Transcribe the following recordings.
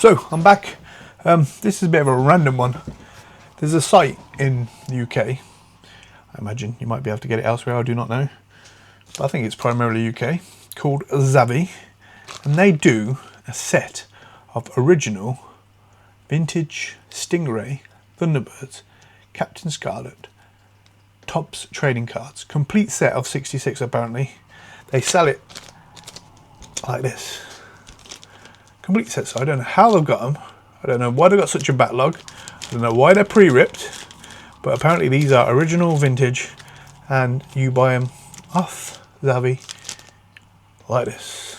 So I'm back. This is a bit of a random one. There's a site in the UK. I imagine you might be able to get it elsewhere, I do not know. But I think it's primarily UK, called Zavvi. And they do a set of original vintage Stingray, Thunderbirds, Captain Scarlet, Topps trading cards. Complete set of 66 apparently. They sell it like this. Complete set, so I don't know how they've got them. I don't know why they've got such a backlog. I don't know why they're pre-ripped. But apparently these are original vintage. And you buy them off Zavvi like this.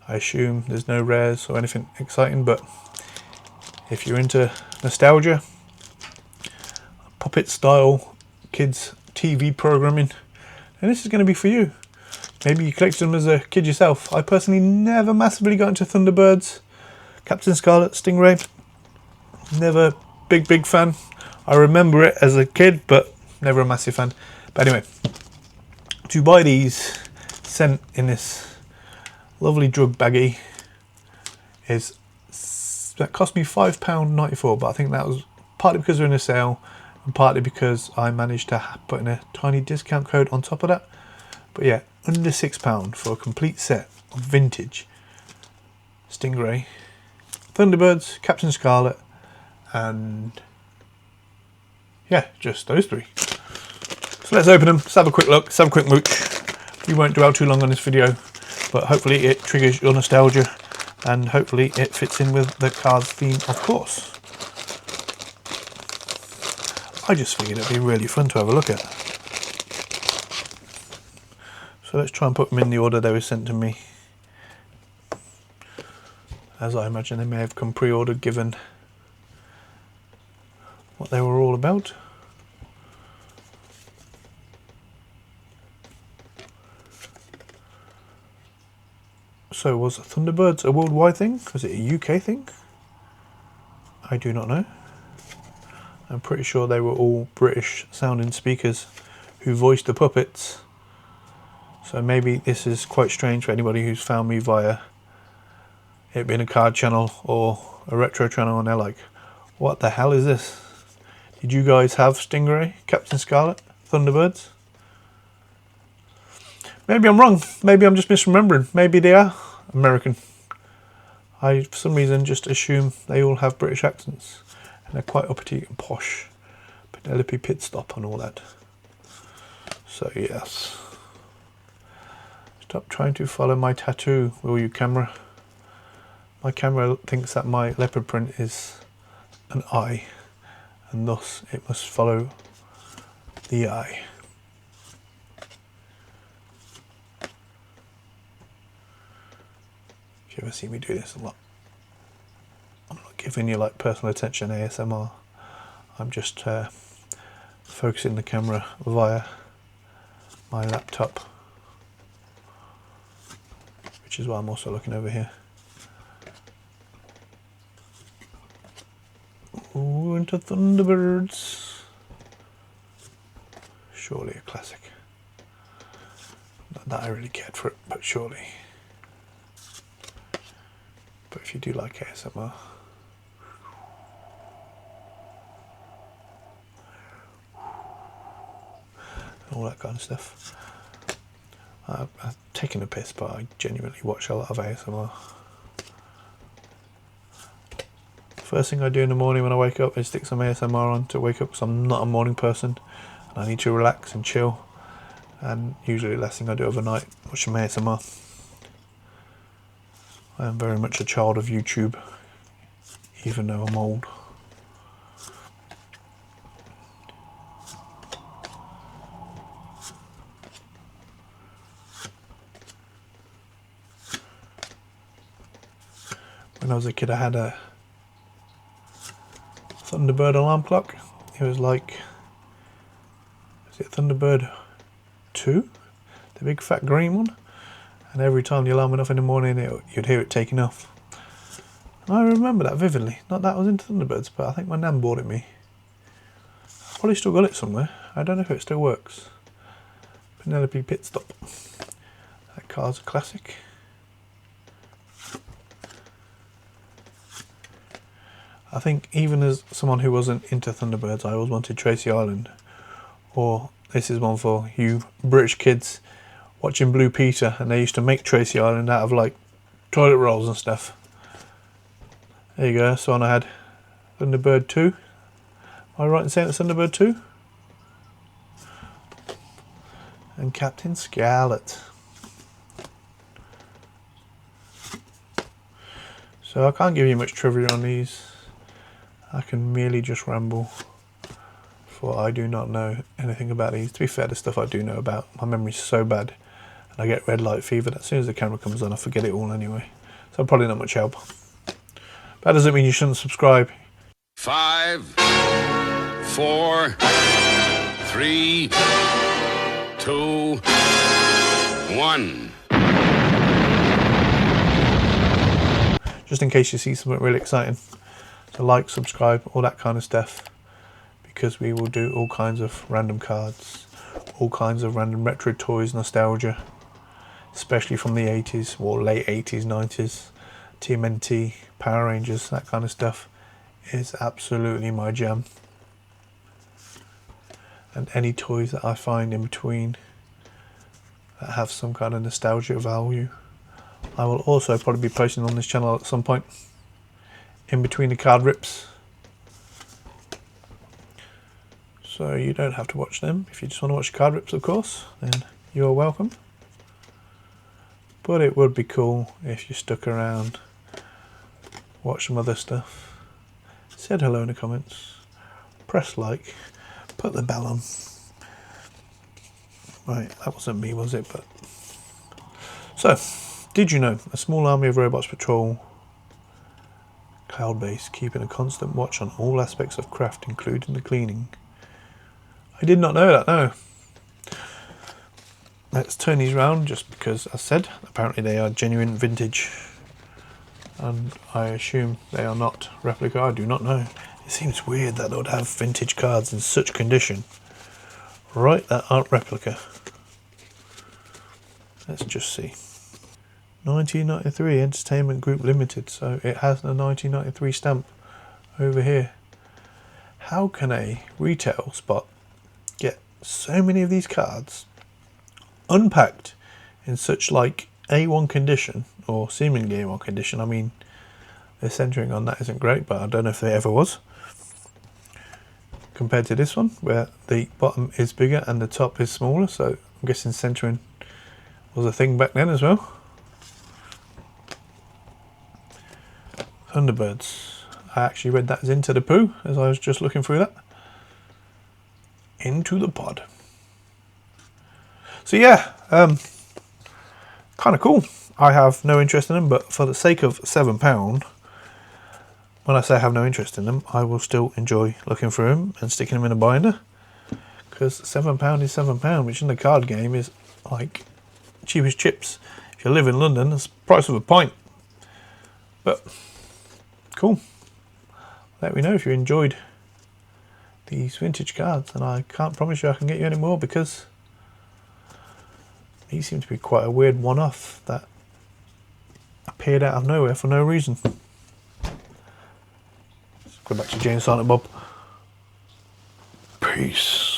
I assume there's no rares or anything exciting, but if you're into nostalgia, puppet style kids TV programming, then this is going to be for you. Maybe you collected them as a kid yourself. I personally never massively got into Thunderbirds, Captain Scarlet, Stingray. Never big fan. I remember it as a kid, but never a massive fan. But anyway, to buy these sent in this lovely drug baggie that cost me £5.94, but I think that was partly because they're in a sale and partly because I managed to put in a tiny discount code on top of that. But yeah, under £6 for a complete set of vintage Stingray, Thunderbirds, Captain Scarlet, and yeah, just those three. So let's open them, let's have a quick look, let's have a quick mooch. We won't dwell too long on this video, but hopefully it triggers your nostalgia and hopefully it fits in with the cards theme, of course. I just figured it'd be really fun to have a look at. So let's try and put them in the order they were sent to me. As I imagine they may have come pre-ordered given what they were all about. So was Thunderbirds a worldwide thing? Was it a UK thing? I do not know. I'm pretty sure they were all British sounding speakers who voiced the puppets. So maybe this is quite strange for anybody who's found me via it being a card channel or a retro channel and they're like, what the hell is this? Did you guys have Stingray, Captain Scarlet, Thunderbirds? Maybe I'm wrong. Maybe I'm just misremembering. Maybe they are American. I, for some reason, just assume they all have British accents. And they're quite uppity and posh. Penelope Pit Stop and all that. So, yes. Stop trying to follow my tattoo, will you, camera? My camera thinks that my leopard print is an eye. And thus, it must follow the eye. If you ever see me do this a lot, I'm not giving you like personal attention ASMR. I'm just focusing the camera via my laptop, which is why I'm also looking over here. Ooh, into Thunderbirds. Surely a classic. Not that I really cared for it, but surely. But if you do like ASMR, all that kind of stuff. I've taken a piss, but I genuinely watch a lot of ASMR. First thing I do in the morning when I wake up is stick some ASMR on to wake up, because I'm not a morning person and I need to relax and chill. And usually the last thing I do overnight, watch some ASMR. I am very much a child of YouTube, even though I'm old. When I was a kid I had a Thunderbird alarm clock. It was like, is it Thunderbird 2? The big fat green one? And every time the alarm went off in the morning, you'd hear it taking off. And I remember that vividly. Not that I was into Thunderbirds, but I think my nan bought it me. I've probably still got it somewhere. I don't know if it still works. Penelope Pit Stop. That car's a classic. I think even as someone who wasn't into Thunderbirds, I always wanted Tracy Island. Or this is one for you British kids watching Blue Peter, and they used to make Tracy Island out of like toilet rolls and stuff. There you go, that's the one I had. Thunderbird 2. Am I right in saying it's Thunderbird 2? And Captain Scarlet. So I can't give you much trivia on these. I can merely just ramble, for I do not know anything about these. To be fair, the stuff I do know about, my memory's so bad, and I get red light fever that as soon as the camera comes on I forget it all anyway. So probably not much help. That doesn't mean you shouldn't subscribe. 5, 4, 3, 2, 1. Just in case you see something really exciting. So like, subscribe, all that kind of stuff. Because we will do all kinds of random cards. All kinds of random retro toys, nostalgia. Especially from the 80s, or late 80s, 90s. TMNT, Power Rangers, that kind of stuff is absolutely my jam. And any toys that I find in between that have some kind of nostalgia value, I will also probably be posting on this channel at some point, in between the card rips. So you don't have to watch them. If you just want to watch card rips, of course, then you're welcome. But it would be cool if you stuck around, watch some other stuff, said hello in the comments, press like, put the bell on. Right, that wasn't me, was it? But so, did you know a small army of robots patrol cloud base, keeping a constant watch on all aspects of craft, including the cleaning? I did not know that, no. Let's turn these round, just because, as said, apparently they are genuine vintage. And I assume they are not replica. I do not know. It seems weird that they would have vintage cards in such condition, right, that aren't replica. Let's just see. 1993 Entertainment Group Limited, so it has a 1993 stamp over here. How can a retail spot get so many of these cards unpacked in such like A1 condition, or seemingly A1 condition? I mean, the centering on that isn't great, but I don't know if there ever was, compared to this one where the bottom is bigger and the top is smaller. So I'm guessing centering was a thing back then as well. Thunderbirds. I actually read that as Into the Poo as I was just looking through that. Into the pod. So yeah, kind of cool. I have no interest in them, but for the sake of £7, when I say I have no interest in them, I will still enjoy looking through them and sticking them in a binder. Because £7 is £7, which in the card game is like cheap as chips. If you live in London, it's the price of a pint. But cool. Let me know if you enjoyed these vintage cards, and I can't promise you I can get you any more, because these seem to be quite a weird one-off that appeared out of nowhere for no reason. Let's go back to Jane Silent Bob. Peace.